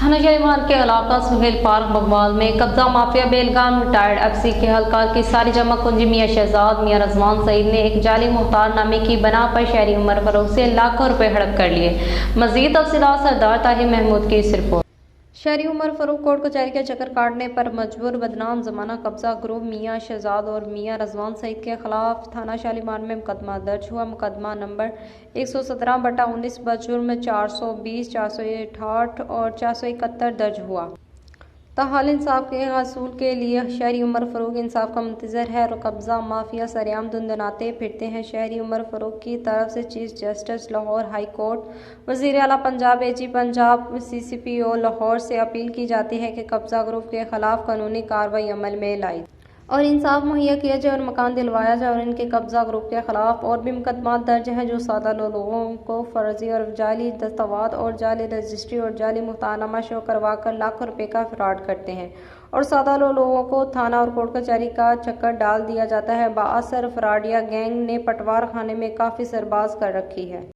थाना शालीमार के इलाका सुहेल पार्क बगवाल में कब्जा माफिया बेलगाम रिटायर्ड एफसी के हलकार की सारी जमा कुंजी मियां शहजाद मियां रजवान सईद ने एक जाली मुख्तार नामे की बना पर शहरी उमर फरोख से लाखों रुपए हड़प कर लिए। मजीद तफसीलात सरदार ताहिर महमूद की इस रिपोर्ट। शहरी उमर फरूख कोर्ट कचहरी के चक्कर काटने पर मजबूर बदनाम जमाना कब्जा ग्रुप मियां शहजाद और मियां रजवान सईद के खिलाफ थाना शालीमार में मुकदमा दर्ज हुआ। मुकदमा नंबर 117/19 बजुर्म 420, 468 और 471 दर्ज हुआ। ताहाल इंसाफ के हासिल के लिए शहरी उमर फरूख इंसाफ का मुंतजर है और कब्जा माफिया सरेआम धुंधनाते फिरते हैं। शहरी उमर फरूख की तरफ से chief justice Lahore high court, वज़ीर आला पंजाब, AG पंजाब, CCPO लाहौर से अपील की जाती है कि कब्जा ग्रुप के खिलाफ कानूनी कार्रवाई अमल में लाई और इंसाफ मुहैया किया जाए और मकान दिलवाया जाए और इनके कब्जा ग्रुप के खिलाफ और भी मुकदमात दर्ज हैं जो सादा लोगों को फर्जी और जाली दस्तावेज़ और जाली रजिस्ट्री और जाली मुख्तारनामा शो करवा कर लाखों रुपए का फ्रॉड करते हैं और सादा लोगों को थाना और कोर्ट कचहरी का चक्कर डाल दिया जाता है। बाअसर फ्रॉडिया गैंग ने पटवार खाने में काफ़ी सरबाज कर रखी है।